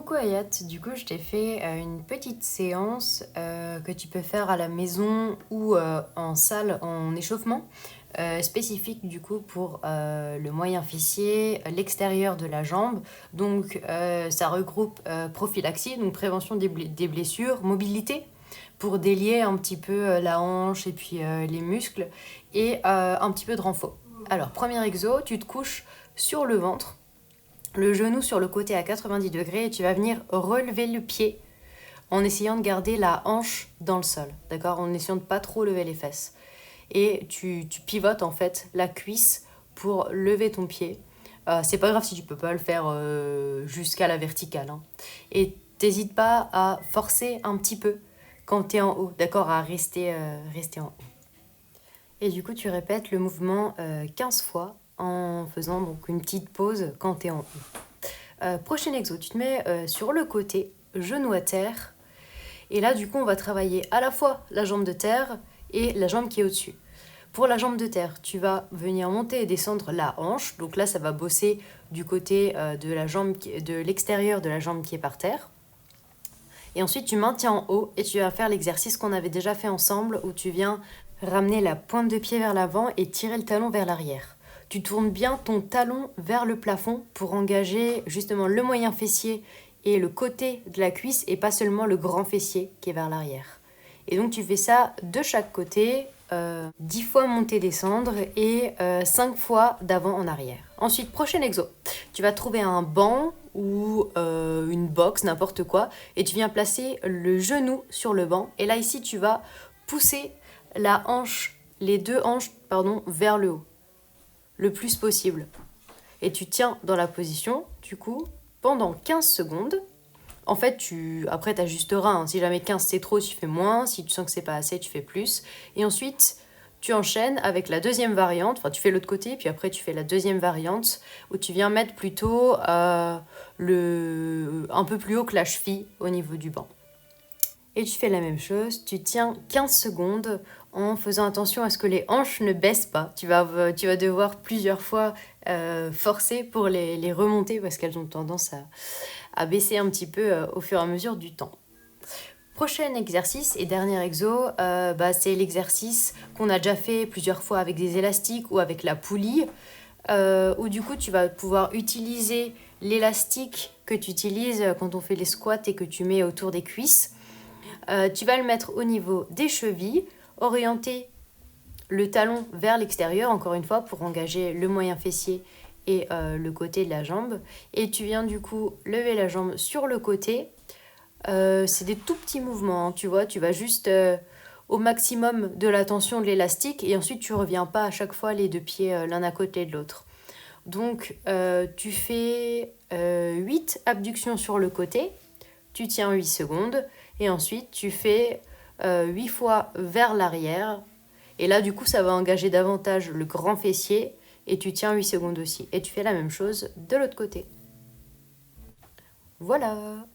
Coucou Ayat, du coup je t'ai fait une petite séance que tu peux faire à la maison ou en salle en échauffement spécifique du coup pour le moyen fessier, l'extérieur de la jambe. Donc ça regroupe prophylaxie, donc prévention des blessures, mobilité pour délier un petit peu la hanche et puis les muscles et un petit peu de renfort. Alors premier exo, tu te couches sur le ventre, le genou sur le côté à 90 degrés et tu vas venir relever le pied en essayant de garder la hanche dans le sol, d'accord? En essayant de pas trop lever les fesses. Et tu pivotes en fait la cuisse pour lever ton pied. C'est pas grave si tu peux pas le faire jusqu'à la verticale, hein. Et t'hésites pas à forcer un petit peu quand t'es en haut, d'accord? À rester en haut. Et du coup, tu répètes le mouvement 15 fois en faisant donc une petite pause quand t'es en haut. Prochain exo, tu te mets sur le côté, genou à terre. Et là, du coup, on va travailler à la fois la jambe de terre et la jambe qui est au-dessus. Pour la jambe de terre, tu vas venir monter et descendre la hanche. Donc là, ça va bosser du côté de la jambe, de l'extérieur de la jambe qui est par terre. Et ensuite, tu maintiens en haut et tu vas faire l'exercice qu'on avait déjà fait ensemble où tu viens ramener la pointe de pied vers l'avant et tirer le talon vers l'arrière. Tu tournes bien ton talon vers le plafond pour engager justement le moyen fessier et le côté de la cuisse et pas seulement le grand fessier qui est vers l'arrière. Et donc tu fais ça de chaque côté, 10 fois monter descendre et 5 fois d'avant en arrière. Ensuite, prochain exo, tu vas trouver un banc ou une box, n'importe quoi, et tu viens placer le genou sur le banc. Et là ici, tu vas pousser les deux hanches, vers le haut, le plus possible. Et tu tiens dans la position, du coup, pendant 15 secondes. En fait, après, tu ajusteras, hein. Si jamais 15 c'est trop, tu fais moins. Si tu sens que c'est pas assez, tu fais plus. Et ensuite, tu enchaînes avec la deuxième variante. Enfin, tu fais l'autre côté, puis après, tu fais la deuxième variante où tu viens mettre plutôt un peu plus haut que la cheville au niveau du banc. Et tu fais la même chose, tu tiens 15 secondes en faisant attention à ce que les hanches ne baissent pas. Tu vas devoir plusieurs fois forcer pour les remonter parce qu'elles ont tendance à baisser un petit peu au fur et à mesure du temps. Prochain exercice et dernier exo, c'est l'exercice qu'on a déjà fait plusieurs fois avec des élastiques ou avec la poulie, où du coup tu vas pouvoir utiliser l'élastique que tu utilises quand on fait les squats et que tu mets autour des cuisses. Tu vas le mettre au niveau des chevilles, orienter le talon vers l'extérieur, encore une fois, pour engager le moyen fessier et le côté de la jambe. Et tu viens du coup lever la jambe sur le côté. C'est des tout petits mouvements, hein, tu vois, tu vas juste au maximum de la tension de l'élastique et ensuite tu reviens pas à chaque fois les deux pieds l'un à côté de l'autre. Donc tu fais 8 abductions sur le côté, tu tiens 8 secondes et ensuite tu fais 8 fois vers l'arrière. Et là, du coup, ça va engager davantage le grand fessier et tu tiens 8 secondes aussi. Et tu fais la même chose de l'autre côté. Voilà!